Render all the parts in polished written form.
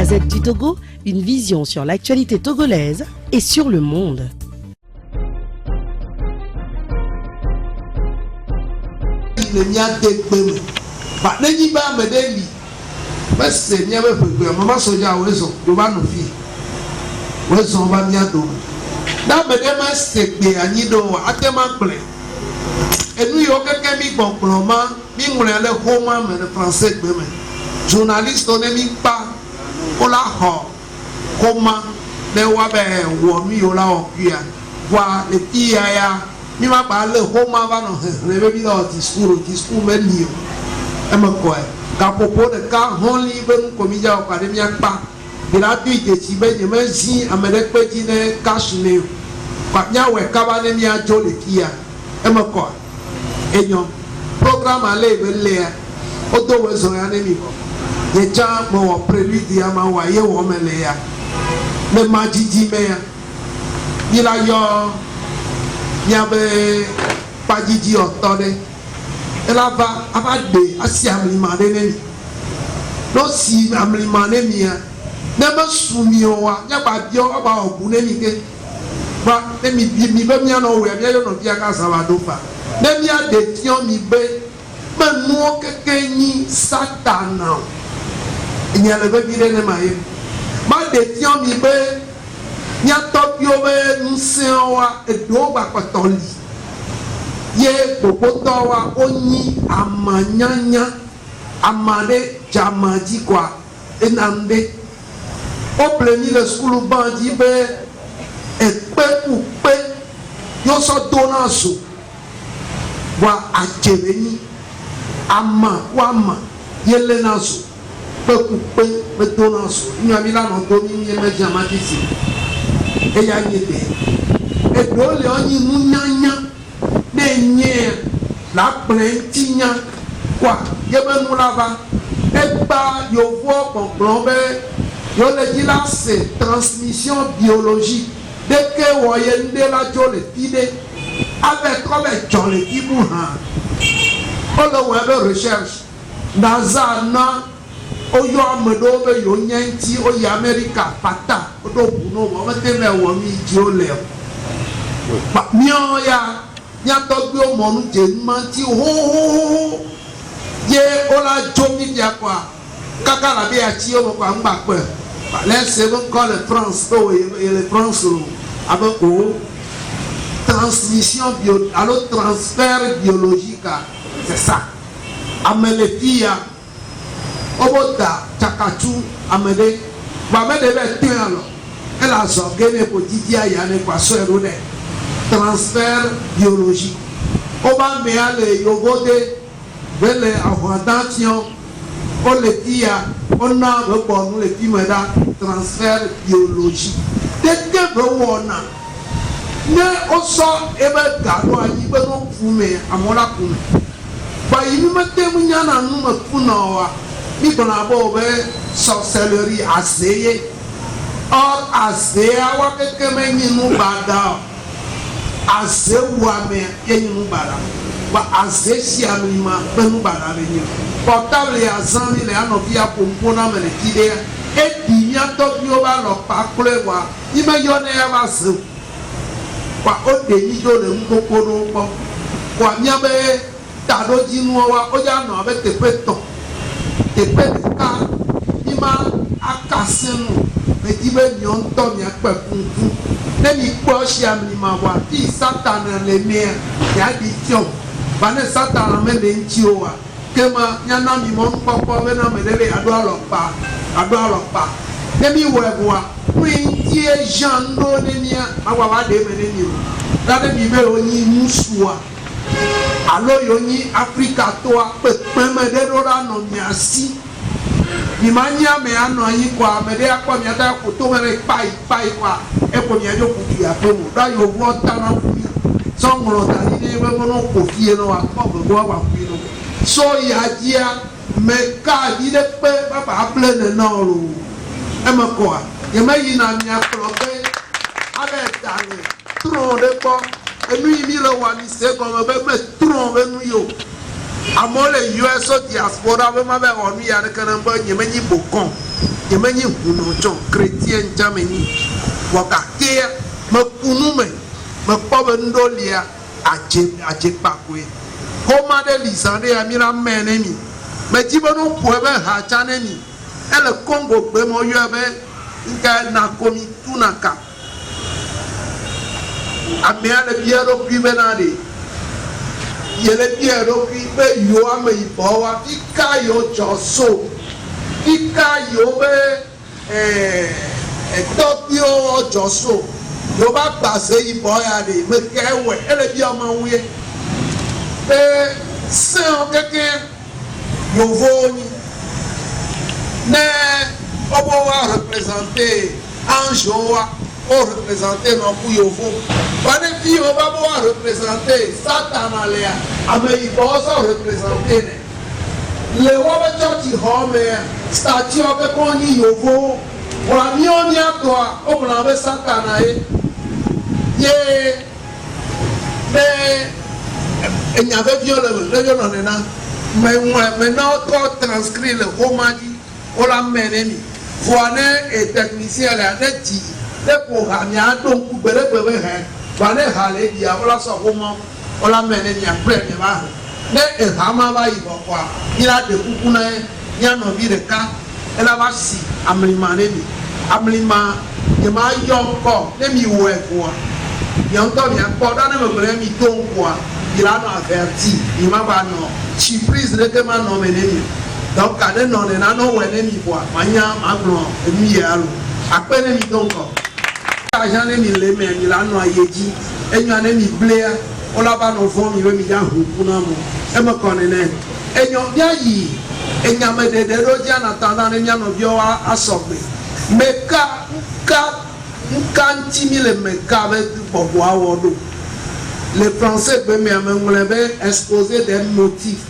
Gazette du Togo, une vision sur l'actualité togolaise et sur le monde. Journaliste on n'est pas on la comment les wabe womi ola okuya voir les filles ya mi ma parler comment va non les bébés dans discours mais lio et me quoi qu'à propos de cas on libre comme il y a au académie pas il a dit que si ben je me dis à me répéter ne cache ne pas nya we kabane mi a jo les filles et me quoi et non programme aller belé auto we so ya ne mi ko ye cha mo prélude ya ma wa ye wo mele ya le majiji me ya ni la yo nya be pajiji otode e la va aba de asi amli ma de ne no si amli ma ne mi ya ne ma sumi o wa nya ba bi o ba ogu ne mi ke ba ne mi bi mi be mi no we mi yo no bi aka sabado fa ne mi a de ti o mi be me no keke ni satana il y a le bébé de maïs. Ma détiens mi be, n'y a top yo be nous sewa et do ba patoli. Ye popotawa oni amanyanya amade jamaji kwa enande. O pleni le school bandi be et pe ou pe yo so donaso. Wa acheveni ama wama yele naso. Pe metonanso ni amila no do ni me jamatisi e ya nyebe e do le oni nunyanya de nye la plentinya kwa yebe nu lava e ba yo vo konplombe yo le dit là c'est transmission biologique dès que woyende la jole tide avec comme jole kibu ha on le web recherche NASA na oyo amedo be yo nyanti oyi America pata odo buno mo mete le wo mi ji o le pa mi o ya nya to gbe o mo nu je manti ho ye ola jomi dia kwa kaka la be ati o mo kwa ngba pe le se mo ko le France to et le France avec o transmission bio alors transfert biologique c'est ça amelefia obota chakatu amede ba me de be tin alo e la so gene ko titi aya ne kwa so ero de transfert biologique o ba me ale yogote vele avantation o le tia ona be bonu le ti me da transfert biologique de ke be wona ne o so e be gado ayi be no fume amola kume ba yi me te mu nyana nu me funa wa mi donna bo be sorcellerie azeye or azea wa keke me nyinu bada azewa me nyinu bada ba azesi amima be nu bada be nyi portable azami le anovia pompona me le kide e di nya to bi o ba lo pa kule wa ime yo ne ya ba se wa o de ni do le ngoko no po wa nya be tado jinu wa o ja no be tepeto tepe ka ima akasenu medibe nyonto mi ape funfun ne mi po si amli ma wa ti satan le me ya di tio ba ne satan me le nti o wa kema nyana mi mo npopo we na me le ado alopa ne mi wo ebuwa printi e jando ne ni awa wa de me ne ni o da de mi be oni musua alo yo ni Africa to a pe me de do ra no mi asi ni manya me ano yi kwa me de akwa mi ata ko to me pai kwa e ko mi ajo ku ya pe mo da yo wo ta na ku so ngro ta ni de we mo no ko fie no wa ko go wa ku no so ya dia me ka di de pe baba ple ne na ro e me ko ye me yi na mi akro pe abe ta ni tro de ko enu mi le wa ni se ko me be tron be nu yo amole US diaspora be ma be onu ya de kan ba nyeme nyi bokon ye me nyi huno tso chrétien jameni wakake me kunu me kpɔ be ŋɖolia adze kpakue xɔma ɖe li zã ɖe ya mi la mɛ ne mi medzi be no ƒo ebe ha tsa ne mi ele Congo gbe me yɔe be nke nakomi tunaka amea le bia ɖokui bena ɖe yele bia ɖokui be yewo ame yibɔ wa fi ka yewo dzɔ so fi ka yewo be tɔgbuiwo dzɔ so yewo ba gbase yibɔ ya ɖe me ke wɔ ele bia ɔma wuie be sewo keke yovowo nyi ne wobe wa représenter angewo wa o représenter nɔku yovo wane fi yiwo ba be wa représenter satana lea ame yibɔwo sɔ représenter ne le wobe tsɔtsi xɔ mea statuwo keke wonyi yovowo wòa miawo miatɔa wogblɔna be satana ye ne enya veviwo le me ɖevio nɔ nena mena wotɔ transcrit le xɔma dzi wola mɛ ne mi vɔa ne technicien lea ne dzi ne ƒo ha mia ɖo ŋku gbe ɖe gbe be hɛ vɔa ne ha le dzia wola sɔ xɔma wola mɛ ne mia kple mi va he ne eha ma va yibɔ kɔa mi la ɖe kuku na ye mia nɔvi ɖeka ela va si amlima ne mi amlima nye ma yɔ ŋkɔ ne mi wɔe ƒoa nye ŋutɔ miakpɔ ɖa ne megbe ne mi to ŋkua mi la nɔ averti mi ma va nɔ surprise ɖeke ma nɔ me ne mi donc ne nɔ nena ne wɔe ne mi ƒoa ma nya ma gblɔ enu yɛ alo akpe ne mi to ŋkɔ agent ne mi le me mi la nɔ aye dzi enyoa ne mi blea wola va nɔ vɔ mi be mi dza hu ku na mo eme kɔ nene enyo mia yi enyameɖeɖe ɖo dzi anatanda ne mia nɔviwo asɔgbe meka nka ŋuti mi le meka be gbɔgbɔa wɔ ɖo le français gbe mea me ŋlɔe be exposer des motifs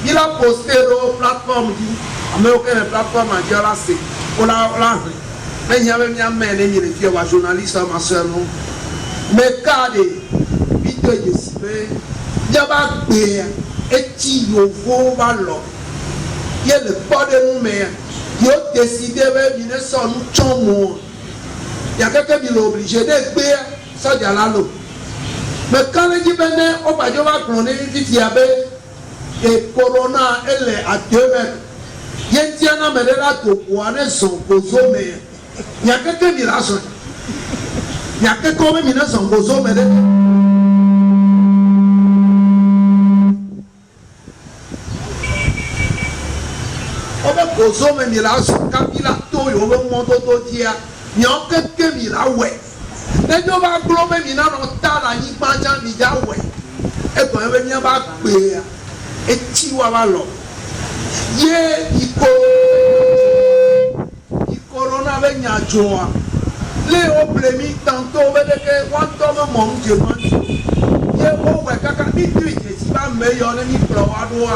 mi la poste ɖo plateforme dzi amewo ke le plateforme dzi la se wola hlẽ ne nya be mia mɛ ne mi le fia wa journaliste ma sœur no meka de mi to dzesi be miaba gbea eti yovowo va lɔ ye le kpɔ ɖe nu mea yewo décidé be mi ne sɔ nu tsɔ mo yakeke mi le obligé de gbea sɔdza la lo me ka ɖe dzi be ne woba dzo va gblɔ ne mi fifia be corona ele à 2 mètres ye ŋutia na me ɖe la do ƒoa ne zɔn gozo mea yakeke mi la zɔe yakeke wo be mi ne zɔn gozo me ɖe. Gozo me mi la zɔ kapi la to yewo be mɔdodo dzia miawo keke mi la wɔe ne dzo va gblɔ be mi nanɔ ta le anyigba dza mi dza wɔe egɔme be miaba gbea eti wa va lɔ ye corona be nya dzoa le wo ble mi tantôt be ɖeke woatɔ be mɔ ŋu dze ma ye wo wɔe kaka mi dui dzesi ba me yɔ ne mi kplɔ wa ɖoa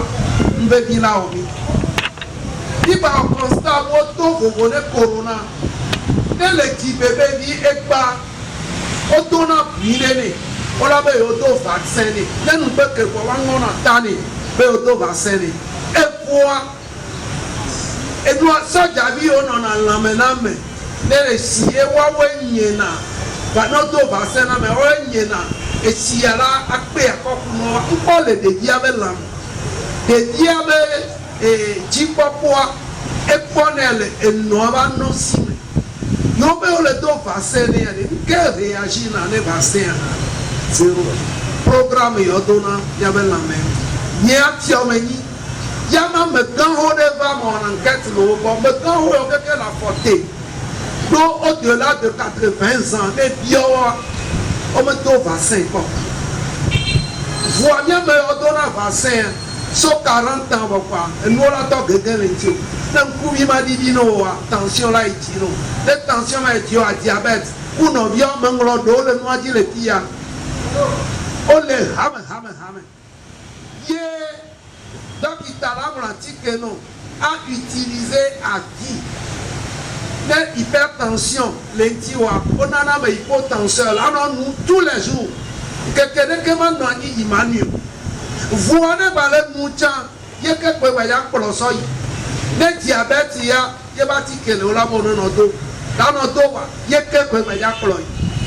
ŋbe mi la wɔ mi. Iba constat woto vovo ne corona ne le dzi bebe vi egba wotona bui ne ne wola be yewodo vaccin ne ne nu be ke kɔ wa ŋɔna ta ne be yewodo vaccin ne eƒoa enua sɔdzaviwo nɔna lãme na me ne le si ye woawoe nyena va ne wodo vaccin na me woawoe nyena esia la akpe akɔkunɔ ŋkɔ le ɖevia be lãme ɖevia be dzikpɔkpɔa ekpɔnɛ le enɔa va nɔ si me yewo be wole do vaccin ne ya de nke réagi na ne vaccin hã zero programme yewo dona miabe lãme nyea fiɔ me nyi yama megãwo ɖe va me wɔna enquête le wo gbɔ megãwo yewo keke le afɔte ɖo au delà de 80 ans ne biawoa womedo vaccin kpɔ voa miame yewo dona vaccin so 40 ans bɔkɔa enuwo la tɔ gege le ŋuti o ne ŋkuvi ma ɖiɖi ne woa tension la yi dzi no ne tension ma yi dzi oa diabète ku nɔviawo meŋlɔ ɖewo le nua dzi le fi ya wole hame ye dɔkita la ŋlɔ atike no a utiliser avi ne hypertension le ŋuti wa wonana me hypotension la anɔ nu tous les jours keke ɖeke ma nɔ anyi yi ma nui o. Voa ne ba le nu tsã ye ke kpe ba ya kplɔ sɔ yi ne diabète ya ye ba ti kele o la mo no do wa ye ke ko me ya klo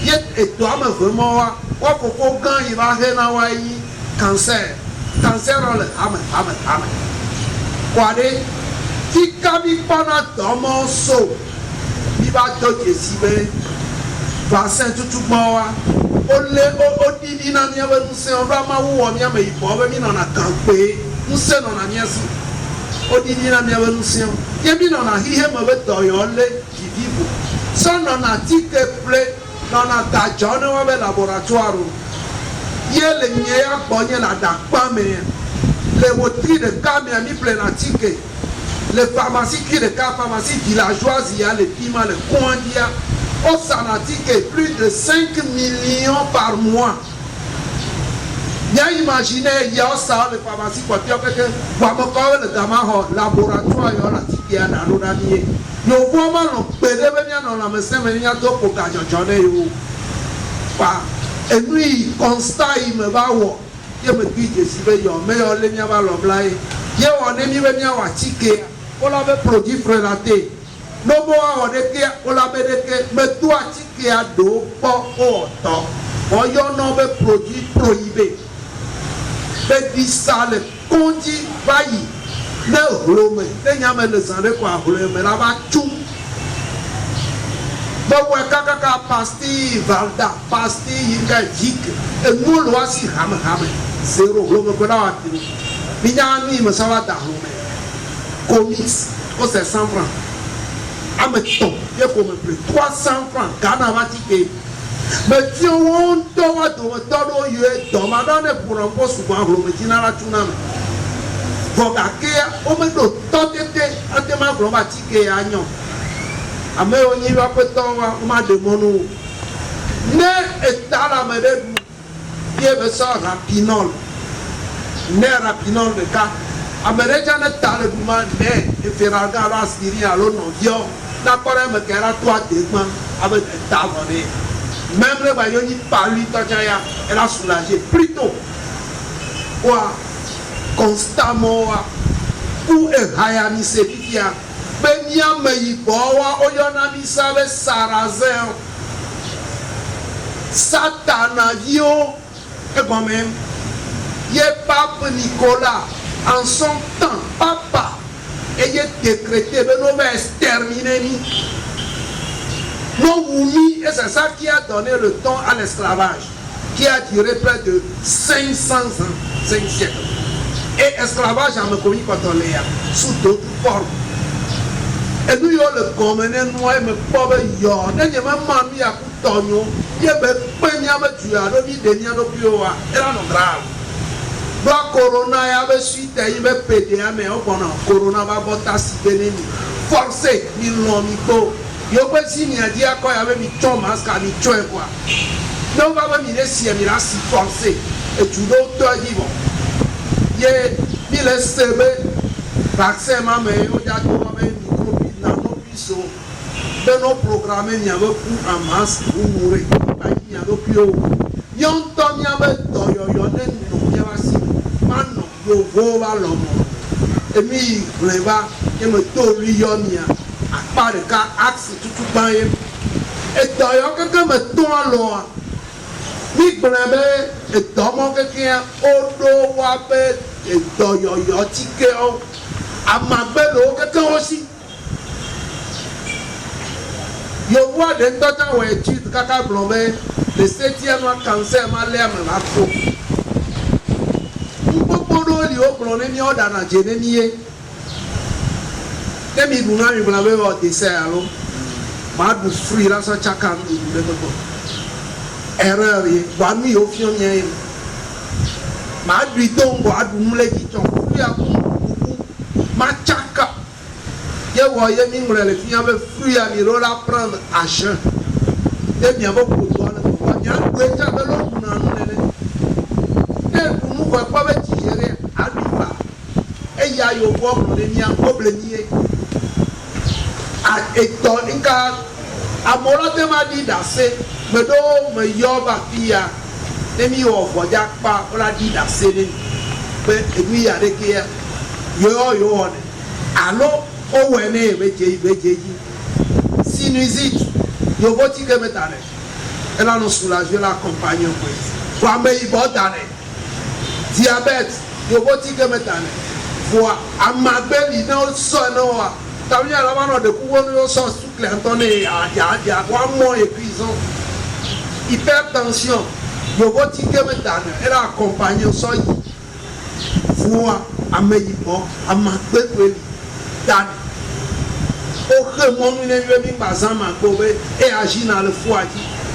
ye eto ame vraiment wa koko gan yi ba he na wa yi cancer le ame kwade ti kabi pana domo so bi ba to Jesi be vaccin tutu mo wa o di na mi aba nse o ba ma wo mi ama ipo ba mi no na kan pe nse no na mi asi o di na mi aba nse ye mi no na hihe mo be do yo le vivo so no na ti ke ple no na da jo no wa be laboratoire ye le nye ya bonye la da pa me le wotri de camia mi ple na tike les pharmacies qui de cas pharmacie villageoise il y a les piments les coindia au sanatique plus de 5 millions par mois. Bien imaginez il y a ça les pharmacies quoi tu as que le laboratoire il y a la tique à dans l'année nous vraiment on peut devenir dans la médecine mais il y a d'autres pour gagner journée pas et lui constat il me va voir il me dit que si veut mais on les mia va l'oblaye il on est mis venir wa tique on l'avait produit prélaté no boa on est on l'avait que mais toi tique à do pas autant on y en a produit prohibé mais dit ça le conduit vailli ne rome ne nyame le sang de quoi mais là va tout bawa kaka pasti valda pasti yinga jik e mulu wasi hame zéro lo me kona wati binyani me sawa da lo me comics o c'est 100 francs ameton ye ko me plus 300 francs Ghana wati ke me ti won do wa do do ye do ma do ne pour un poste pour lo me tinara tuna me boga ke o me do totete ate ma gro wati ke anyo ame onyi wa peton wa ma de mono ne etala me de ye be so rapinol ne rapinol de ka amereja ne tale ma ne e feranga la skiri alo no dio na kore me kera toi de ma ave tavone même le ba yoni pali to ya elle a soulagé plutôt quoi constamment ou e haya mi se bikia benya me yibowa oyona mi sabe sarazin satanavio et quand même ye pape Nicolas en son temps papa et il décrété ben on va exterminer ni non Wumi et c'est ça qui a donné le temps à l'esclavage qui a duré près de 500 ans 5 siècles et esclavage a me commis quand on est sous d'autres formes et nous le commené moi me pauvre yo ne me mami a kutonyo ye be penya me tu a do bi de nia do pioa era no grave ba corona ya be suite yi be pede ya me o kono corona ba bota si beneni forcé mi lo mi ko yo pe si ni adi akọ ya be mi ton maska mi choe quoi no ba ba mi le si mi la si forcé et tu do to di bon ye mi le sebe vaccin ma me o ja to ma me so de nos programmes n'y avait pour en masse pour mourir il y a le plus haut yon ton y avait doyo yonen no y avait si mano yo voa l'homme et mi leva et me to lui yonia à part de cas axe tout baye et doyo que me to alo mi blebe et domo que odo wa be et doyo yo tike o amabelo que aussi yo vois des temps où étude kaka blomé le 7e cancer ma l'air me va trop mpopodo li o blomé mi o dana jene nié temi buna mi blomé o dessert allo ma du fruit la so chaka mi le ko erreur yi wa mi o fion yen ma du dongo adu mle ki ton fruit a ma chaka ye voyez mingre le fille avec fruit à miro la prendre à jeun et bien beaucoup toi le y a déjà de l'eau na ne nous va pas digérer à lui et y a yo bo le mien problème a eto inka amora te ma di dase me do me yo ba pia ne mi o voja pa ola di dase ni pe e mi ya de ke yo ne allo o wene beje sinusite yo voti que metane elle a nous soulager la compagnie pour me ibotane diabète yo voti que metane pour amagbeli no so no wa tabi ala ma no de ku wonu so su clinton e ya wa mo e prison hypertension yo voti que metane elle a accompagné so pour ameyibo amagbeli dani o que mon ne veut bien passer ma cobe et agir dans le foie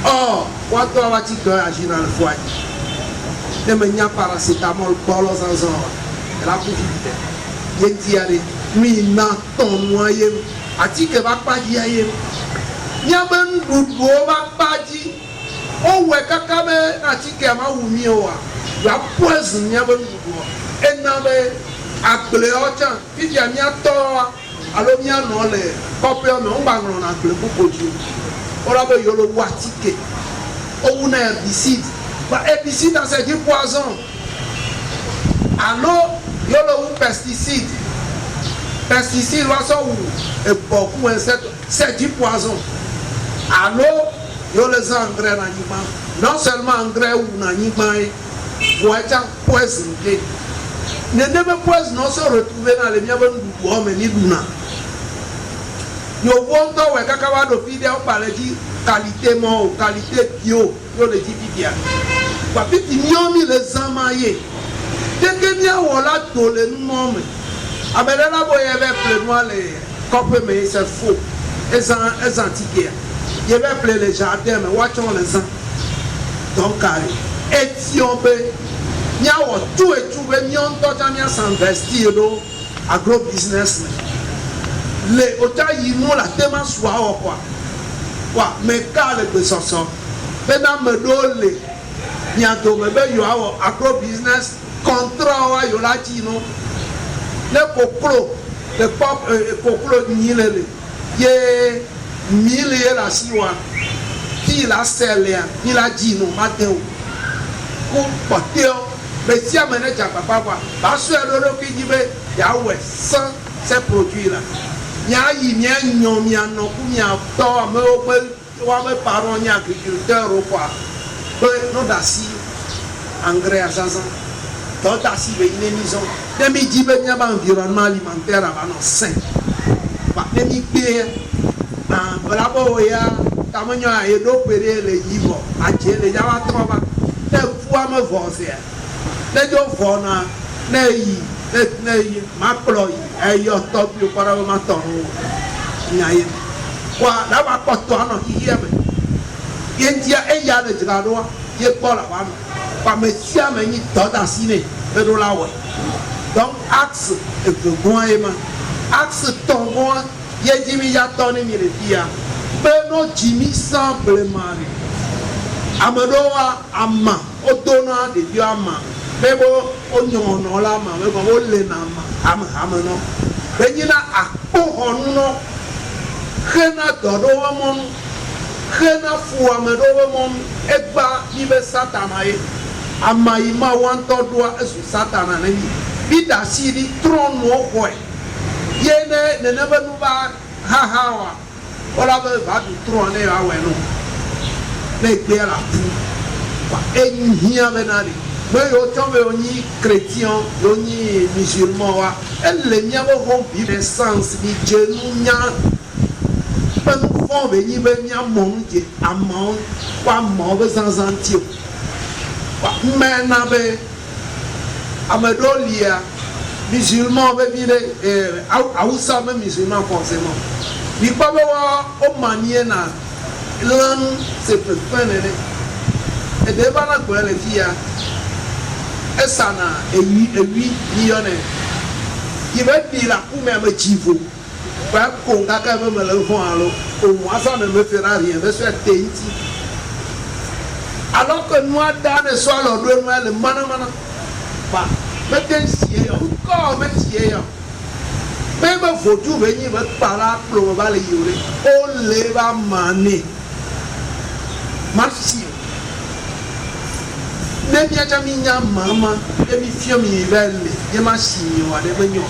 oh quoi toi va tu agir dans le foie ne me nya paracétamol bolo sans la profite yentiare mi na ton noyer ati que va pas dire nya ben dudu va pas dire o we kaka be ati que ma wumi o wa la poison nya ben dudu e na be akple ocha fidia nya to alo mia no le copy me on ba na akple pokoju ora be yo lo watike o una herbicide ba herbicide dans c'est du poison alo yo lo pesticide wa so wu e beaucoup insecte c'est du poison alo yo les engrais na nyima non seulement engrais ou na nyima pour être poison ne devait pas se retrouver dans les miens du bois mais ni duna yo vondo we kaka do fidèle parler di qualité mon qualité bio yo le di bidia pa piti nyomi les amaye deke nia wala to le nom abele la boye avec le noir les copes mais c'est faux les antiques il va appeler les jardins mais watchons les ans donc carré Éthiopie nia wo tout et tout be nyon to nia s'investir do agro business les autres ils n'ont la tellement soir quoi mais quand les personnes maintenant me donne bientôt me ben yo agro business contrat wa yo la tino les coclo les pop coclo ni le ye mille la siwa qui la sel ni la dino matin ko poteo mais si amene ja papa quoi parce que le qui dit ya ouais sans ces produits là nya yi nya nyom nya no ku nya to me o pe wa me parents nya agriculteur o quoi pe no dasi engrais azazan to dasi be ine maison de mi di be nya ba environnement alimentaire aba no sain ba de mi pe na bravo ya tamanyo a do pere le yibo a je le ya wa to ba de fu am voze de jo fona na yi na yi ma plo yi yo to bi para ma to nya yi kwa la ba ko to no ki ye me yentia e ya de jira do ye ko la wa pa me sia me ni to da si ne e do la we donc axe e ko bon e ma axe ton bon ye jimi ya to ni mi le dia be no jimi simplement amadoa ama otona de dio ama bebo onyono la ma bebo ole na ma ama no benyina akpo honu no khena dodo wamon khena fu amado wamon egba ni be satana e amai ma wan to do esu satana na ni bida siri tron no hoy yene ne be nu ba ha wa ola be ba du tron ne awe no na gbe la fu wa enhia benari mais yo tombe oni chrétien oni musulman wa elle nya bo ho bi essence ni jenu nya pen fo be ni be nya mon je amon wa mo be zanzanti wa mena be amadolia musulman be bi de Hausa be musulman forcément ni pa be wa o manie na lan se prefere e de ba na ko le fia esana ewi ni yone yibe bi la ku me ma chivo ba ko ngaka me me le fon alo o mo asa ne me fera rien me so teiti alors que nous dans le soir le do no le mana ba me ten sie yo ko me sie yo me ba fotu be ni ba para pro ba le yore o le ba mane marchi ne bia jami nya mama e mi fio mi belle ye ma sinyo wa de benyo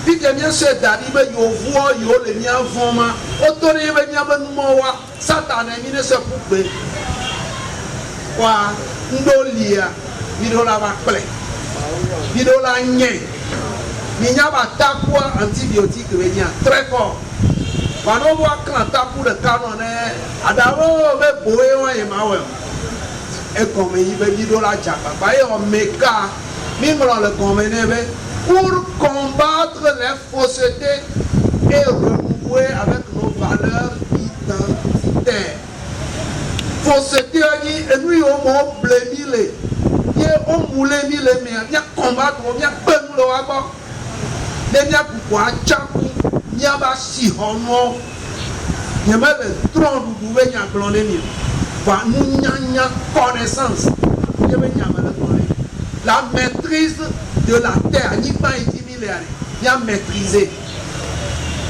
Puis que bien se dadi be yo voix yo le mia voma autori be mia be numo wa satan e mi ne se poupe wa ndolia bidola ba ple bidola nye mi nya ba takwa antibiotique be nya très fort wa no wa kan tapu de canon e adawo be boe wa e ma we e comme yi be bidola japa ba e o meka mi ngro le convener be pour combattre les faussetés et renouer avec nos valeurs identitaires. Fausseté, et nous, on m'a blémilé. On moulé mille, mais on vient combattre, on vient peindre le wabo. Les miens pourquoi, tchakou, n'y a pas si homo. N'y a pas de tronc de bouvet, n'y a pas de mieux. Nous n'y a connaissance. La maîtrise de la terre, ni pas intimidé, ni à maîtriser.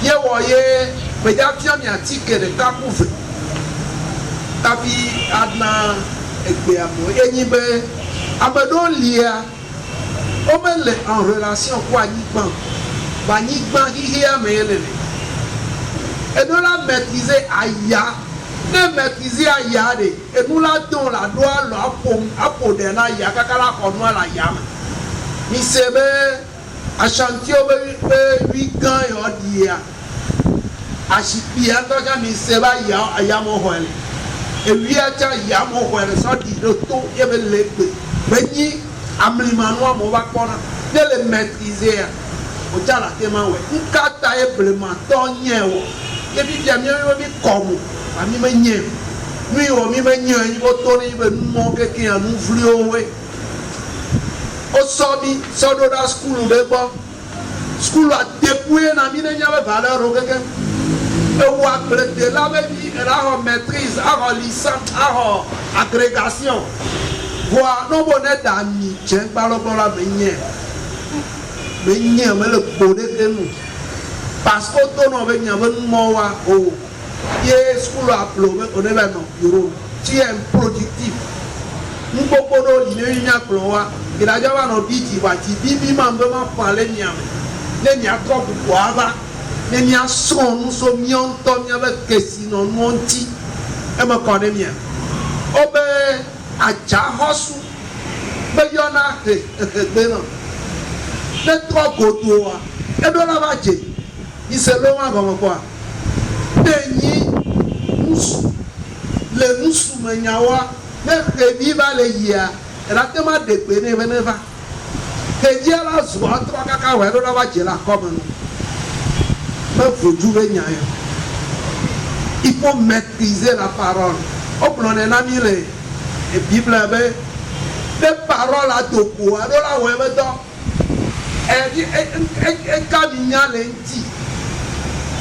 Ni à voyer, mais d'abord il y a un ticket de capouf. Tapi adna ekbeamo, et ni be abadon lia, on met en relation quoi ni ban, ba ni ban hi amele. Et nous la maîtriser aya. Ne maîtriser aya de, et nous la don la doit la pom, apodena ya kakala konwa la yama. Mi sebe ashanti obe 8 ans yo dia ashipi antoja mi seba ya ayamo hoele e wi acha yamo hoele so di do to ebe legbe beni amlimanu mo ba kona de le maîtriser o jala te ma we nkata eblement to nyewo e bi bia mi yo bi komo ba mi me nye mi o mi me nye yi bo to ni be mo keke anu vlio we o sobi sodo da school de bo school a dépouillé na mine nya be valeur o keke e wa plete la be bi la maîtrise a licence a agrégation voir no bonnet d'ami chen palo la benye me le bode ke nous parce que to no be nya be mo wa o ye school a plomé on est là non bureau tu es productif nous pouvons nous dire nya plowa il a déjà no biti wa ti bibi mambe ma parler nyam le nya trop pour va le nya son nous so mion to nya be kesi no monti e me connais bien obe aja hosu be yona he be no le trop goto wa e do la va je il se le wa comme quoi denyi musu le musu menyawa ne rebi va le yia la tema de pe ne veneva ke dia la zo atro kaka we do la va je la comme nous me foju be nya yo il faut maîtriser la parole o plan na mi le e bible be des paroles à doko a do la we be do e ka mi nya le nti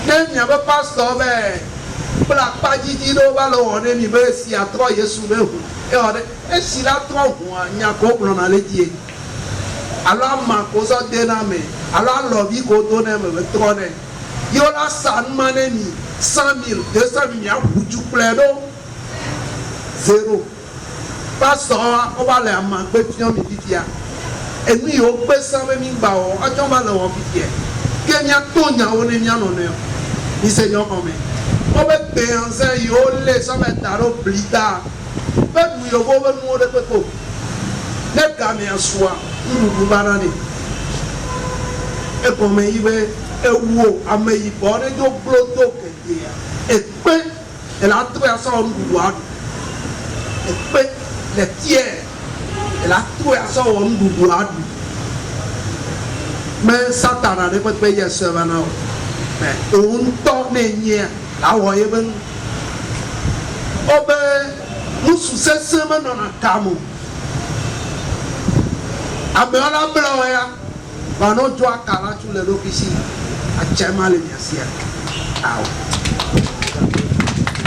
ne nya be pastor be la pagidi do ba lo one mi be si atro yesu be hu e ore e si la tro hu anya ko plan na le die ala ma ko so de na me ala lo bi ko to ne me be tro ne yo la san mane mi 100,000 200,000 ya buju pledo zero pastor o ba le ama pe pion mi bitia enu yo pe san me mi gba o ajo ba le wo bitie ke nya to nya o ne nya no ne ni se yo ko me o be pe anse yo le so me taro blida be du yo bo be nu o de pe ko ne ka me asua ndu bara ni e ko me ibe e wo ame yi bo ne do bloto ke dia e pe e la to ya so ndu wa e pe le tie e la to ya so ndu wa me satana de pe ye se va na me un to ne nye la wo ye ben obe musu sese me no na kamu ame ona blo ya ba no jo akara tu le do kisi a chema le miasia aw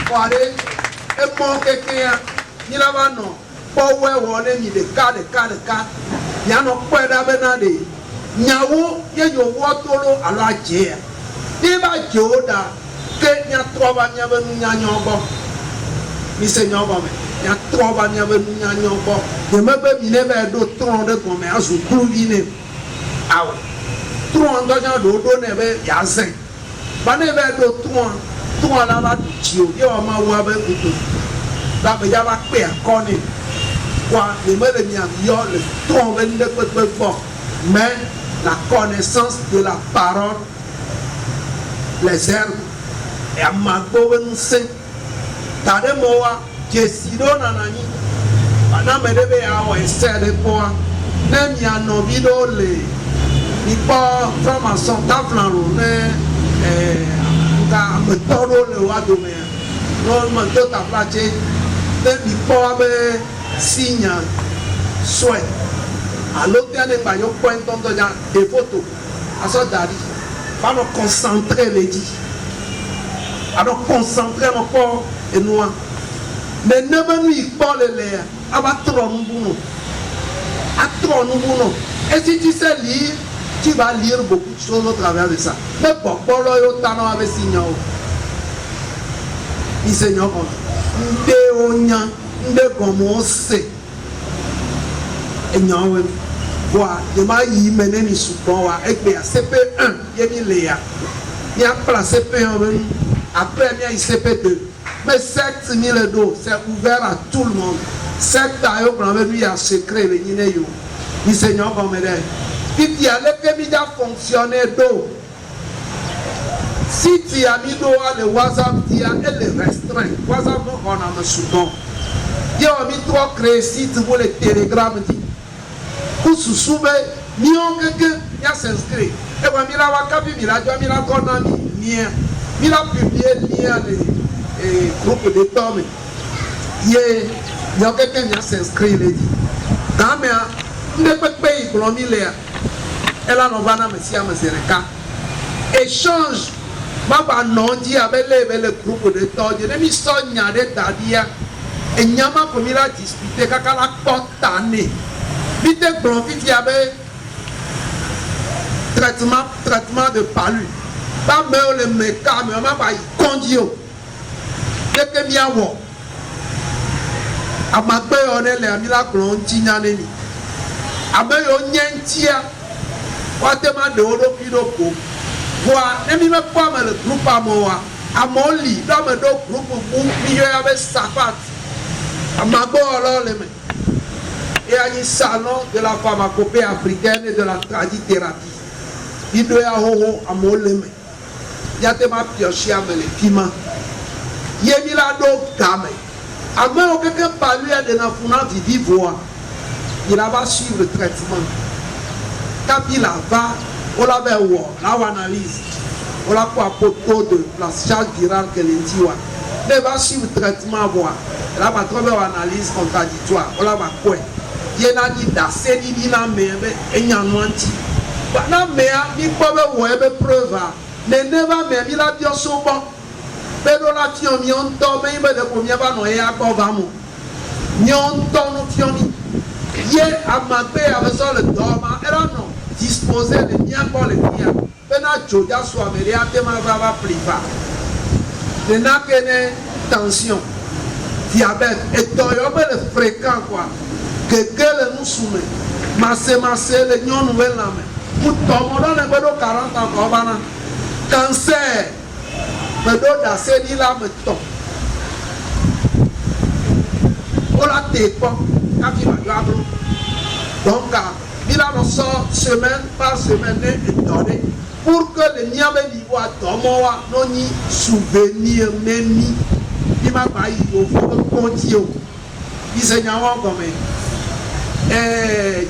kware e mo keke ya ni la ba no po we wo ne mi de ka ya no pe da be na de nyawo ye yo wo tolo ala je ya ni ba joda ke nya trova nya be nya nyobo mi se nyobo me nya trova nya be nya nyobo de me be mi ne be do tron de ko me azu kru bi ne aw tron dojan do ne be yazen ba ne be do tron la ba ti o ye o ma wa be kutu da be ya ba pe akoni quoi le me le mia yo le tron be de pe fort mais la connaissance de la parole les herbes et à ma bonne saint tade moa jesido nanani ana me debe awo esede poa na mi anobi do le ni po franc-maçon taflan ro ne nga me toro le wa do me no me do ta plache ne mi po be signe souhait alors que ne pas yo point tonto ya des photos à ça dari pas nous concentrer les dit alors concentrer mon corps et nous mais ne me nuit pas le l'air abattre nous et si tu sais lire tu vas lire beaucoup de choses au travers de ça mais bon là yo tano avec signal il seigneur comme de onya de comme c'est et non voilà de ma y mener ni souvent wa avec CP1 yemi léa il a placé CP1 après bien CP2 mais secte 1000 d'eau c'est ouvert à tout le monde secte a yo grand lui a secret le nyine yo ni seigneur comme aider puis il y a les médias fonctionner d'eau si tu as mis d'eau le WhatsApp tu as le restreint WhatsApp on a me souvent il a mis trois créer site pour les télégrammes pour se soumettre mion quelqu'un il a s'inscrit et quand il a wakapi il a déjà mis la connerie lien il a publié lien les groupes de tomes il y a quelqu'un qui a s'inscrit il dit quand même ne peut pas y prendre l'air elle a n'envoie monsieur Masereka échange ma non dit avec les groupes de tomes je n'ai sonya de dadia et nyama comme il a discuté kaka la porte année vite bronchite il y avait traitement de palu pas mais le méca mais on m'a pas condio dès que bien wo amagbe on est les mila bronchi nyaneni abe yo nyentia watema de odo pidoko wa nemi me pas me le groupe amoa amoli dans me do groupe bu mi yo avec sapat amagbe alors les me et à un salon de la pharmacopée africaine et de la tradithérapie. Il doit y avoir un mot le mais. Il y a des piochés à me les piments. Il y a mis la dos gamme. À moins que quelqu'un parle de l'enfant qui vit voir. Il va suivre le traitement. Quand il va, on l'a fait voir, là on analyse. On l'a pour un poteau de la charge virale que les dit. Il va suivre le traitement voir. Là on va trouver une analyse contradictoire. On l'a va quoi? Yena di da seni di na mebe enyanwanti na mea mi pobe wo ebe preuve ne neva me mi la bio so bon be do la ti o mi on to me be de ko mi ba no e agbo ba mo mi on to no ti o mi ye amagbe avec ça le doma era no disposer de bien pour le dia be na joja so ameria te ma va priva de na kene tension diabète et to yo be le fréquent quoi que le nous soumet masse le nyon nouvelle lame pour tomber dans les 40 ans comme cancer me do d'assez ni la me tombe on la tépo quand il va diable donc il a nos sort semaine par semaine et donné pour que les niabe niveau tomoa non ni souvenir même il m'a pas eu au fond continue il seigneur comme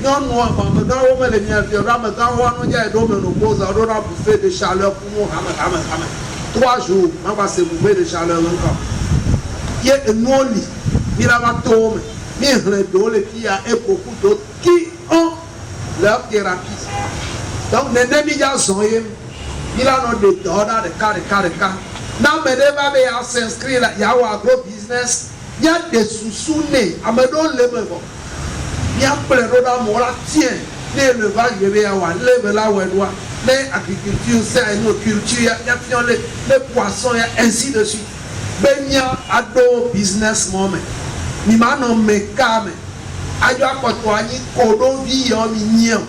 non, mais quand on met les miens, on y a d'eau, mais nous posons un bouffée de chaleur pour nous. 3 jours, on va se bouffer de chaleur encore. Il y a un lit, il a un tome, il y a un qui a beaucoup d'autres qui ont leur thérapie. Donc, les médias sont il a un des ordres de cas. Non, mais les va s'inscrire, il y a un gros business, il y a des sous-nés, à me donner les mêmes. Il y a plein de gens qui tiennent l'élevage, l'agriculture, c'est une culture, il y a les poissons, ainsi de suite. Il y a un business moment. Il y a un mécame. Il y a un kodo vie en mignon.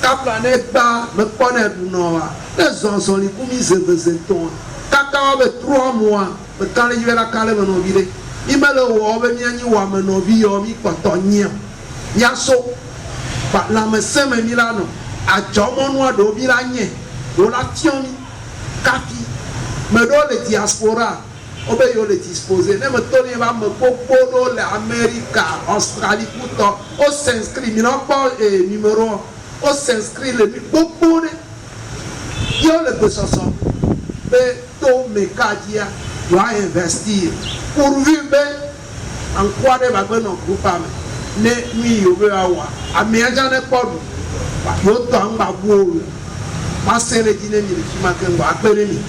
kapla ne gba me kpɔnɛ dunɔwa ne zɔzɔli kumi zevezetɔn kaka wa be 3 mois me kan le yi bɛ la kan le me nɔvi ɖe mi me le wɔ be mianyi wɔame nɔvi yɔ mi kpɔtɔ nyia miaso ba lãmesẽ me mi la nɔ adzɔmɔnua ɖewo mi la nye ɖewo la tiɔ mi kafi me ɖewo le diaspora wobe yewo le dispose ne me to ne ba me gbogbo ɖewo le Amerika Australie kutɔ o s'inscrit mi na kpɔ numéro o s'inscrit le mi gbogbo ɖe yewo le gbesɔsɔ be to meka dzia doit investir pourvu be ankua ɖe ba gbe nɔ groupe me ne nu yiwo be awɔa amea dza ne kpɔ du yewo tɔ aŋgba bu o ma se ɖe dzi ne mi le fi ma ke ŋgɔ akpe ɖe mi.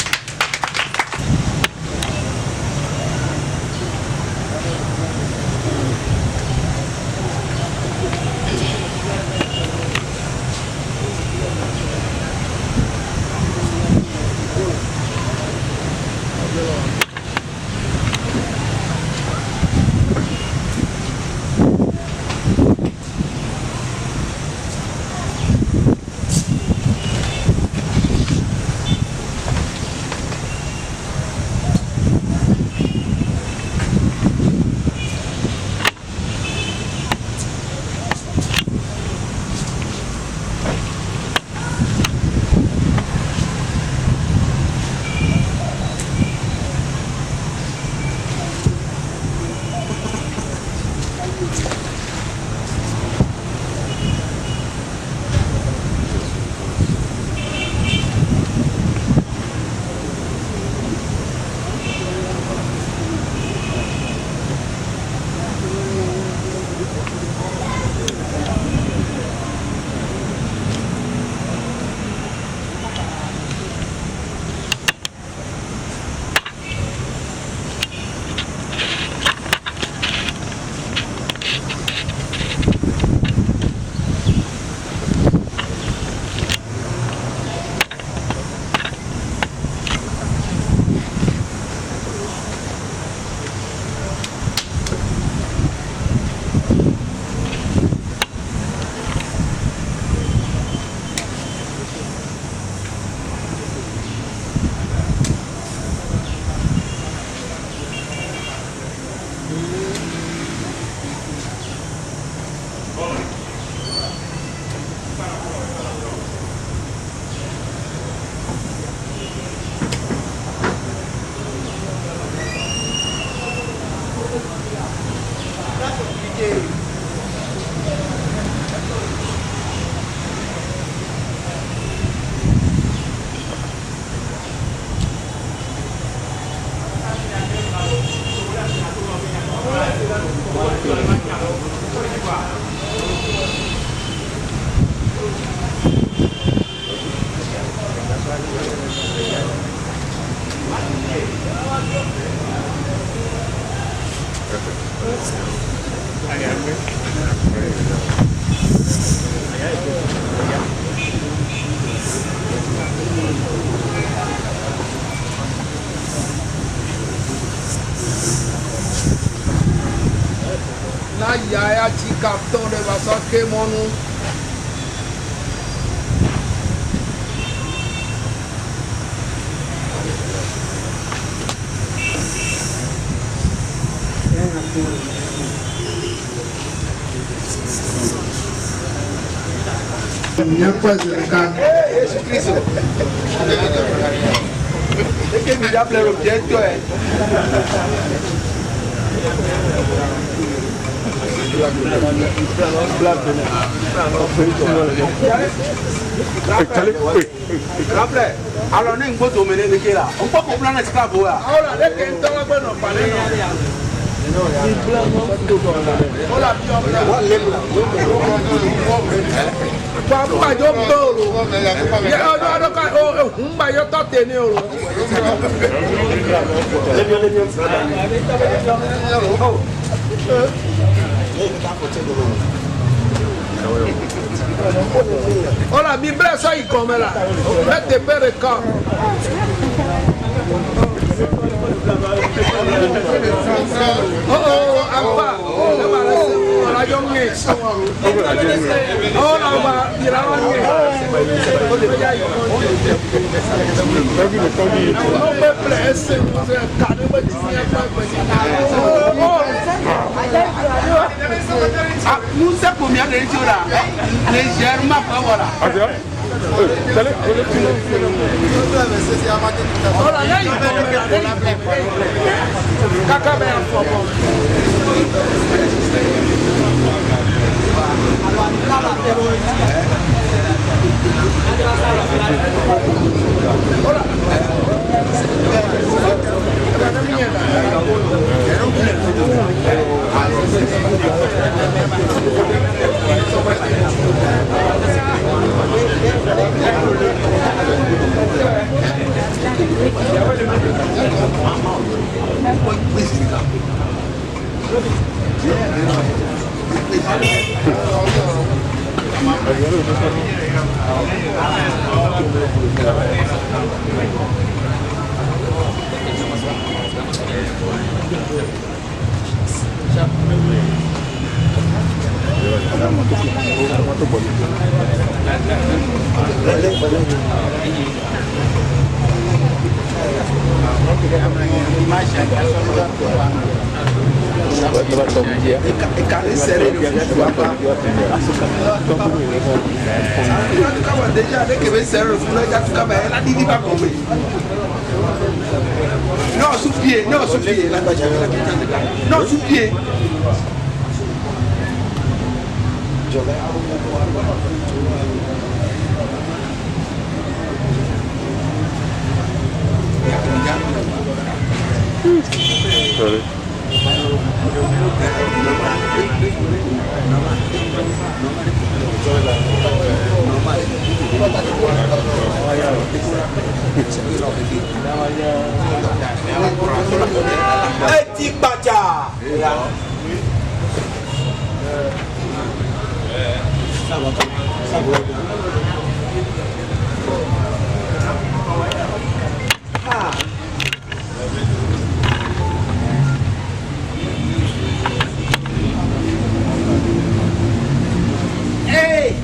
Na yaya ti capitão de vasa que monu. Minha coisa cá. Jesus Cristo. É que me dá para o objeto é. Rappelez, alors nous avons dominé le Kela. On peut comprendre ce qu'il y a. Ahora, de que entonces bueno, para Hola, Papa, yo todo. Un bayo está teniendo. Hola, mi brazo ahí, cómela. Vete, pereca. Oh, apa? Hola, yo me Nous sommes combien de jours là? Légèrement, voilà. Déjà, dès que vous serrez le foulard, il y a tout comme elle a dit qu'il va tomber. Non, sous pied, non, sous pied. Non, sous pied. Sorry. Hey!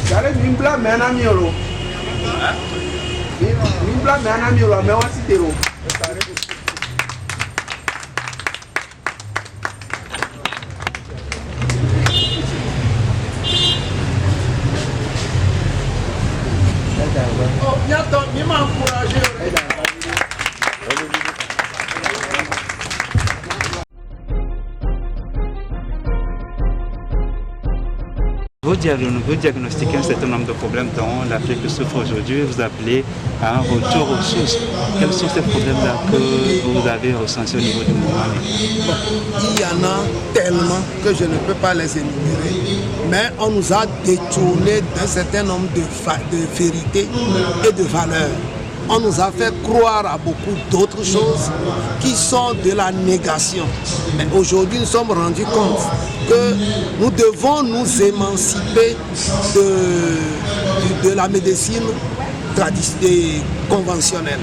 J'arrive une blague, mais un ami. Oh, bientôt, il m'a encouragé. Vous diagnostiquez un certain nombre de problèmes dont l'Afrique souffre aujourd'hui. Vous appelez à un retour aux sources. Quels sont ces problèmes-là que vous avez ressentis au niveau du mouvement? Il y en a tellement que je ne peux pas les énumérer. Mais on nous a détourné d'un certain nombre de vérités et de valeurs. On nous a fait croire à beaucoup d'autres choses qui sont de la négation. Mais aujourd'hui, nous sommes rendus compte que nous devons nous émanciper de la médecine traditionnelle, conventionnelle.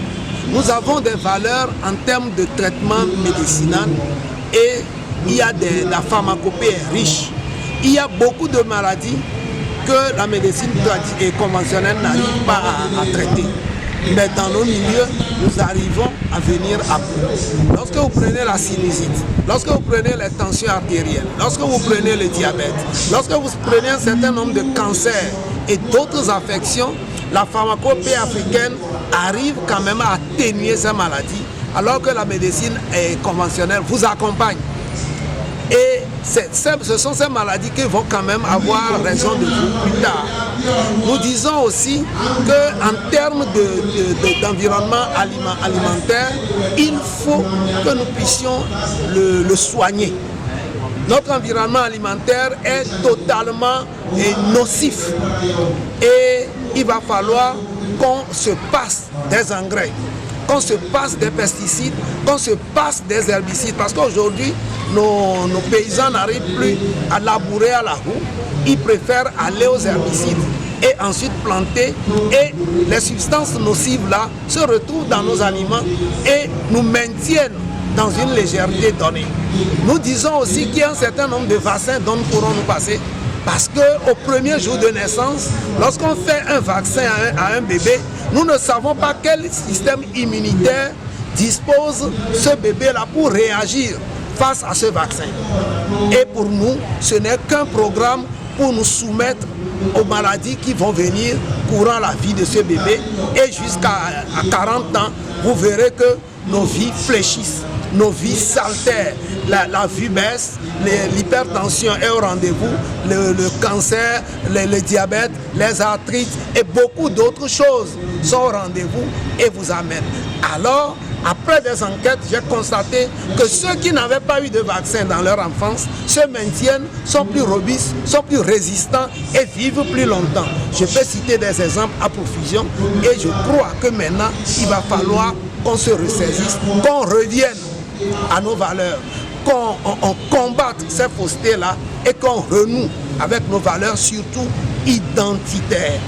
Nous avons des valeurs en termes de traitement médicinal et la pharmacopée est riche. Il y a beaucoup de maladies que la médecine conventionnelle n'arrive pas à traiter. Mais dans nos milieux, nous arrivons à venir à bout. Lorsque vous prenez la sinusite, lorsque vous prenez les tensions artérielles, lorsque vous prenez le diabète, lorsque vous prenez un certain nombre de cancers et d'autres affections, la pharmacopée africaine arrive quand même à atténuer ces maladies, alors que la médecine conventionnelle vous accompagne. Et ce sont ces maladies qui vont quand même avoir raison de vous plus tard. Nous disons aussi qu'en termes d'environnement alimentaire, il faut que nous puissions le soigner. Notre environnement alimentaire est totalement nocif et il va falloir qu'on se passe des engrais, qu'on se passe des pesticides, qu'on se passe des herbicides. Parce qu'aujourd'hui, nos paysans n'arrivent plus à labourer à la roue. Ils préfèrent aller aux herbicides et ensuite planter. Et les substances nocives là se retrouvent dans nos aliments et nous maintiennent dans une légèreté donnée. Nous disons aussi qu'il y a un certain nombre de vaccins dont nous pourrons nous passer. Parce qu'au premier jour de naissance, lorsqu'on fait un vaccin à un bébé, nous ne savons pas quel système immunitaire dispose ce bébé-là pour réagir face à ce vaccin. Et pour nous, ce n'est qu'un programme pour nous soumettre aux maladies qui vont venir courant la vie de ce bébé. Et jusqu'à 40 ans, vous verrez que nos vies fléchissent, nos vies s'altèrent, la vue baisse, l'hypertension est au rendez-vous, le cancer, le diabète, les arthrites et beaucoup d'autres choses sont au rendez-vous et vous amènent. Alors, après des enquêtes, j'ai constaté que ceux qui n'avaient pas eu de vaccin dans leur enfance se maintiennent, sont plus robustes, sont plus résistants et vivent plus longtemps. Je peux citer des exemples à profusion et je crois que maintenant, il va falloir qu'on se ressaisisse, qu'on revienne à nos valeurs, qu'on combatte ces faussetés-là et qu'on renoue avec nos valeurs, surtout identitaires.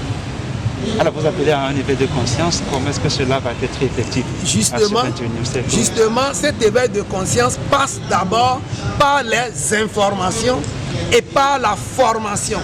Alors vous appelez à un éveil de conscience, comment est-ce que cela va être effectif à ce 21e siècle? Justement, cet éveil de conscience passe d'abord par les informations et par la formation.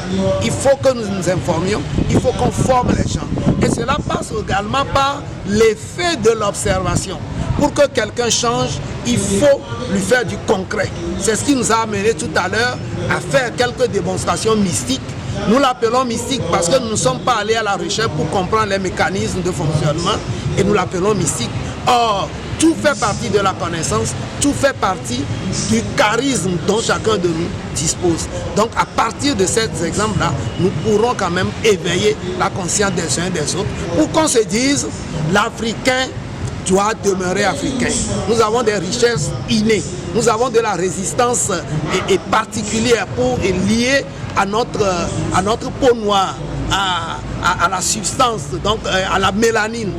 Il faut que nous nous informions, il faut qu'on forme les gens. Et cela passe également par l'effet de l'observation. Pour que quelqu'un change, il faut lui faire du concret. C'est ce qui nous a amené tout à l'heure à faire quelques démonstrations mystiques. Nous l'appelons mystique parce que nous ne sommes pas allés à la recherche pour comprendre les mécanismes de fonctionnement et nous l'appelons mystique. Or, tout fait partie de la connaissance, tout fait partie du charisme dont chacun de nous dispose. Donc à partir de ces exemples-là, nous pourrons quand même éveiller la conscience des uns et des autres pour qu'on se dise l'Africain doit demeurer africain. Nous avons des richesses innées, nous avons de la résistance et particulière pour lier à notre peau noire, à la substance, donc à la mélanine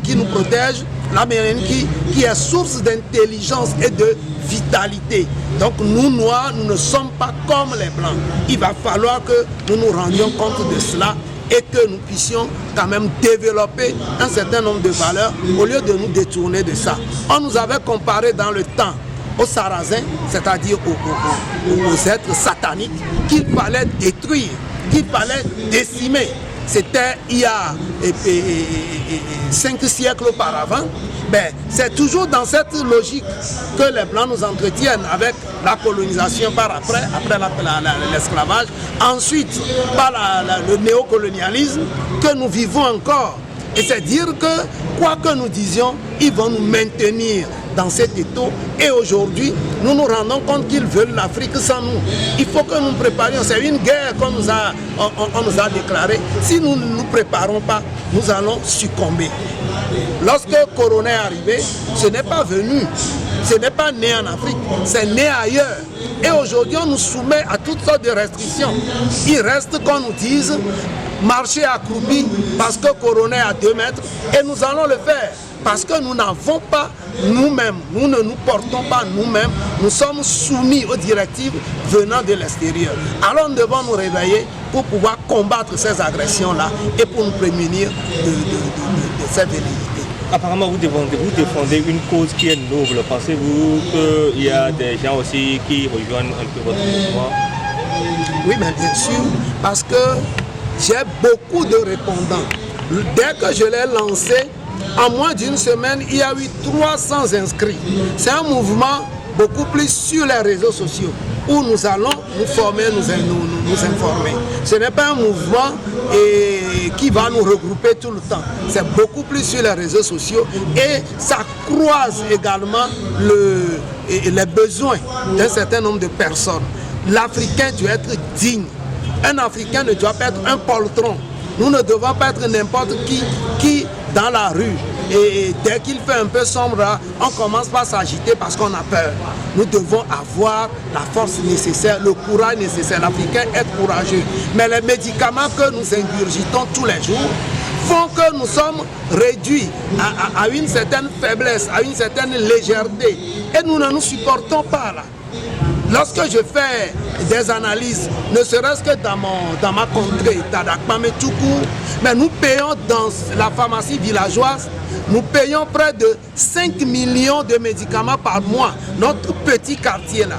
qui nous protège, la mélanine qui est source d'intelligence et de vitalité. Donc nous noirs, nous ne sommes pas comme les blancs. Il va falloir que nous nous rendions compte de cela et que nous puissions quand même développer un certain nombre de valeurs au lieu de nous détourner de ça. On nous avait comparé dans le temps aux Sarrasins, c'est-à-dire aux êtres sataniques, qu'il fallait détruire, qu'il fallait décimer. c'était il y a 5 siècles auparavant, ben, c'est toujours dans cette logique que les Blancs nous entretiennent avec la colonisation par après l'esclavage, ensuite par le néocolonialisme que nous vivons encore. Et c'est dire que, quoi que nous disions, ils vont nous maintenir dans cet étau. Et aujourd'hui, nous nous rendons compte qu'ils veulent l'Afrique sans nous. Il faut que nous préparions. C'est une guerre qu'on nous a déclarée. Si nous ne nous préparons pas, nous allons succomber. Lorsque Corona est arrivé, ce n'est pas venu, ce n'est pas né en Afrique, c'est né ailleurs. Et aujourd'hui, on nous soumet à toutes sortes de restrictions. Il reste qu'on nous dise marcher accroupi parce que Corona est à 2 mètres et nous allons le faire. Parce que nous n'avons pas nous-mêmes, nous ne nous portons pas nous-mêmes, nous sommes soumis aux directives venant de l'extérieur. Alors nous devons nous réveiller pour pouvoir combattre ces agressions-là et pour nous prémunir de ces velléités. Apparemment, vous défendez une cause qui est noble. Pensez-vous qu'il y a des gens aussi qui rejoignent un peu votre mouvement? Oui, mais bien sûr, parce que j'ai beaucoup de répondants. Dès que je l'ai lancé, en moins d'une semaine, il y a eu 300 inscrits. C'est un mouvement beaucoup plus sur les réseaux sociaux où nous allons nous former, nous informer. Ce n'est pas un mouvement qui va nous regrouper tout le temps. C'est beaucoup plus sur les réseaux sociaux et ça croise également les besoins d'un certain nombre de personnes. L'Africain doit être digne. Un Africain ne doit pas être un poltron. Nous ne devons pas être n'importe qui dans la rue. Et dès qu'il fait un peu sombre, on commence par s'agiter parce qu'on a peur. Nous devons avoir la force nécessaire, le courage nécessaire. L'Africain est courageux. Mais les médicaments que nous ingurgitons tous les jours font que nous sommes réduits à une certaine faiblesse, à une certaine légèreté. Et nous ne nous supportons pas là. Lorsque je fais des analyses, ne serait-ce que dans ma contrée, Tadakmame tout court, mais nous payons dans la pharmacie villageoise, nous payons près de 5 millions de médicaments par mois. Notre petit quartier là,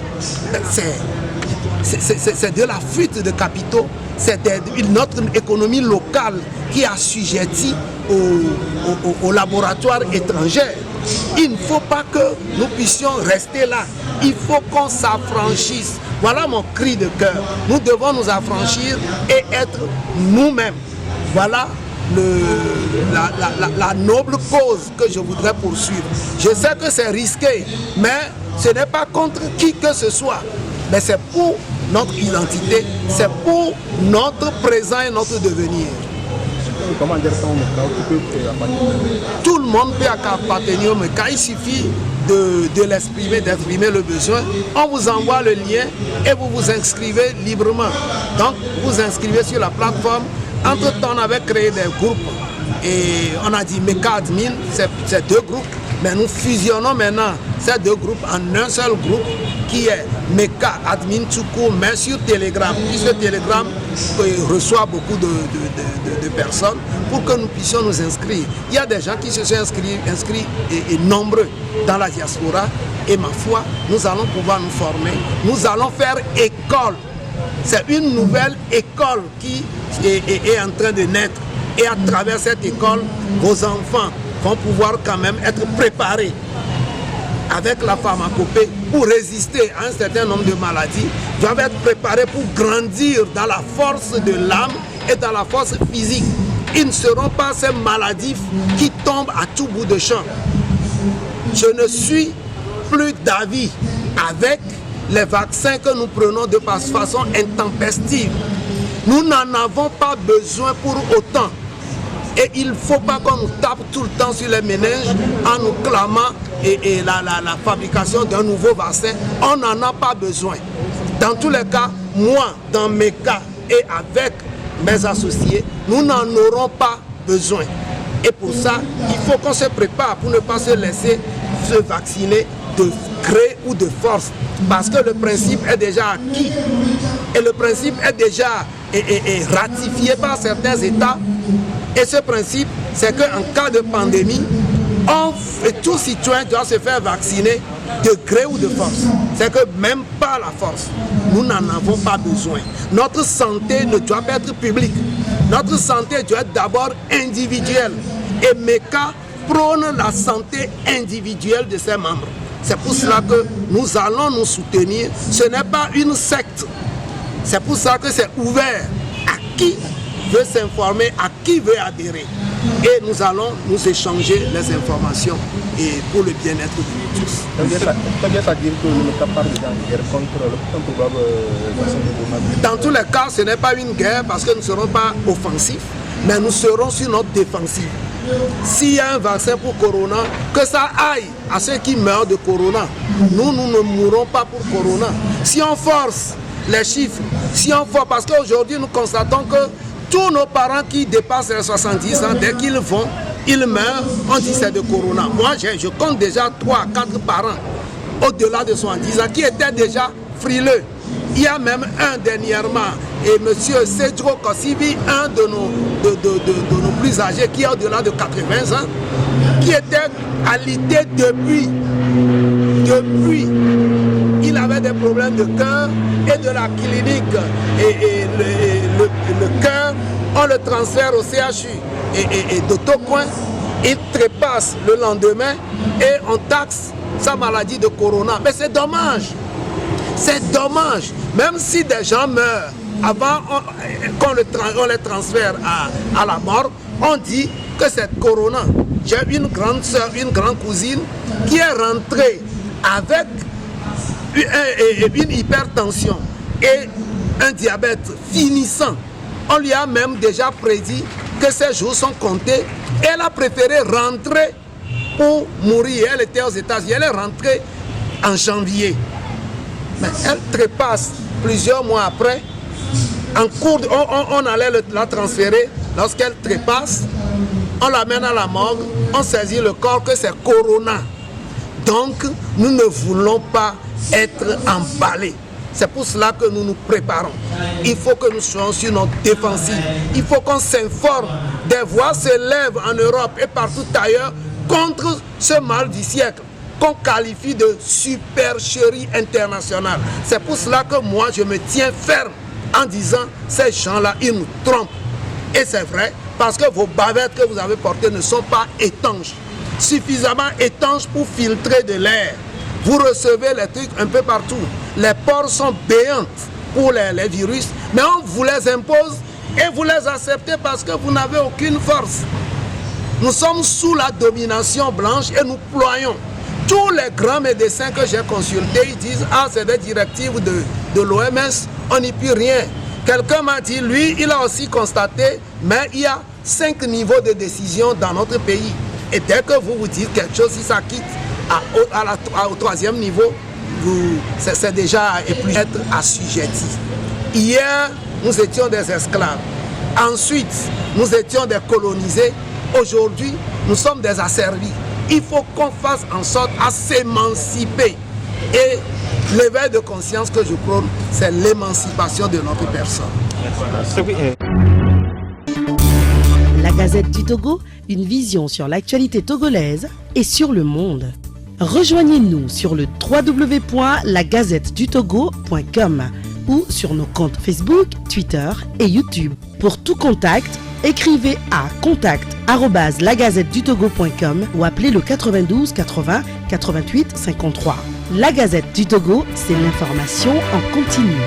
c'est de la fuite de capitaux, c'est notre économie locale qui est assujettie aux laboratoires étrangers. Il ne faut pas que nous puissions rester là. Il faut qu'on s'affranchisse. Voilà mon cri de cœur. Nous devons nous affranchir et être nous-mêmes. Voilà la noble cause que je voudrais poursuivre. Je sais que c'est risqué, mais ce n'est pas contre qui que ce soit. Mais c'est pour notre identité, c'est pour notre présent et notre devenir. Comment dire-t-on Tout le monde peut appartenir au MECA, il suffit de l'exprimer, d'exprimer le besoin. On vous envoie le lien et vous vous inscrivez librement. Donc vous inscrivez sur la plateforme. Entre-temps, on avait créé des groupes et on a dit MECA Admin, c'est 2 groupes. Mais nous fusionnons maintenant ces 2 groupes en un seul groupe qui est MECA Admin tout court, mais sur Telegram. Puisque Telegram reçoit beaucoup de personnes pour que nous puissions nous inscrire. Il y a des gens qui se sont inscrits et nombreux dans la diaspora. Et ma foi, nous allons pouvoir nous former. Nous allons faire école. C'est une nouvelle école qui est en train de naître. Et à travers cette école, vos enfants vont pouvoir quand même être préparés avec la pharmacopée pour résister à un certain nombre de maladies, doivent être préparés pour grandir dans la force de l'âme et dans la force physique. Ils ne seront pas ces maladies qui tombent à tout bout de champ. Je ne suis plus d'avis avec les vaccins que nous prenons de façon intempestive. Nous n'en avons pas besoin pour autant. Et il ne faut pas qu'on nous tape tout le temps sur les méninges en nous clamant la fabrication d'un nouveau vaccin. On n'en a pas besoin. Dans tous les cas, moi, dans mes cas et avec mes associés, nous n'en aurons pas besoin. Et pour ça, il faut qu'on se prépare pour ne pas se laisser se vacciner de gré ou de force. Parce que le principe est déjà acquis. Et le principe est déjà ratifié par certains États. Et ce principe, c'est qu'en cas de pandémie, tout citoyen doit se faire vacciner de gré ou de force. C'est que même par la force, nous n'en avons pas besoin. Notre santé ne doit pas être publique. Notre santé doit être d'abord individuelle. Et MECA prône la santé individuelle de ses membres. C'est pour cela que nous allons nous soutenir. Ce n'est pas une secte. C'est pour ça que c'est ouvert à qui veut s'informer, à qui veut adhérer. Et nous allons nous échanger les informations et pour le bien-être de nous tous. Dans tous les cas, ce n'est pas une guerre parce que nous ne serons pas offensifs, mais nous serons sur notre défensive. S'il y a un vaccin pour Corona, que ça aille à ceux qui meurent de Corona. Nous ne mourrons pas pour Corona. Si on force les chiffres, si on force, parce qu'aujourd'hui nous constatons que tous nos parents qui dépassent les 70 ans, dès qu'ils vont, ils meurent, on dit c'est de Corona. Moi, je compte déjà 3 à 4 parents au-delà de 70 ans qui étaient déjà frileux. Il y a même un dernièrement, et M. Cedro Kossivi, un de nos plus âgés, qui est au-delà de 80 ans, qui était alité depuis. Il avait des problèmes de cœur et de la clinique. Et le cœur, on le transfère au CHU. Et d'Autocoin, il trépasse le lendemain et on taxe sa maladie de Corona. Mais c'est dommage. C'est dommage. Même si des gens meurent, avant qu'on les transfère à la mort, on dit que c'est Corona. J'ai une grande soeur, une grande cousine qui est rentrée avec une hypertension et un diabète finissant. On lui a même déjà prédit que ses jours sont comptés. Elle a préféré rentrer pour mourir. Elle était aux États-Unis. Elle est rentrée en janvier. Mais elle trépasse plusieurs mois après. En cours, on allait la transférer. Lorsqu'elle trépasse, on l'amène à la morgue. On saisit le corps que c'est Corona. Donc, nous ne voulons pas être emballés. C'est pour cela que nous nous préparons. Il faut que nous soyons sur notre défensive. Il faut qu'on s'informe. Des voix se lèvent en Europe et partout ailleurs contre ce mal du siècle qu'on qualifie de supercherie internationale. C'est pour cela que moi, je me tiens ferme en disant ces gens-là, ils nous trompent. Et c'est vrai, parce que vos bavettes que vous avez portées ne sont pas étanches. Suffisamment étanches pour filtrer de l'air. Vous recevez les trucs un peu partout. Les portes sont béantes pour les virus, mais on vous les impose et vous les acceptez parce que vous n'avez aucune force. Nous sommes sous la domination blanche et nous ployons. Tous les grands médecins que j'ai consultés, ils disent « Ah, c'est des directives de l'OMS, on n'y peut rien ». Quelqu'un m'a dit, lui, il a aussi constaté, mais il y a 5 niveaux de décision dans notre pays. Et dès que vous vous dites quelque chose, si ça quitte au 3e niveau, c'est déjà et plus être assujetti. Hier, nous étions des esclaves. Ensuite, nous étions des colonisés. Aujourd'hui, nous sommes des asservis. Il faut qu'on fasse en sorte à s'émanciper. Et l'éveil de conscience que je prône, c'est l'émancipation de notre personne. La Gazette du Togo, une vision sur l'actualité togolaise et sur le monde. Rejoignez-nous sur le www.lagazettedutogo.com ou sur nos comptes Facebook, Twitter et YouTube. Pour tout contact, écrivez à contact@lagazettedutogo.com ou appelez le 92 80 88 53. La Gazette du Togo, c'est l'information en continu.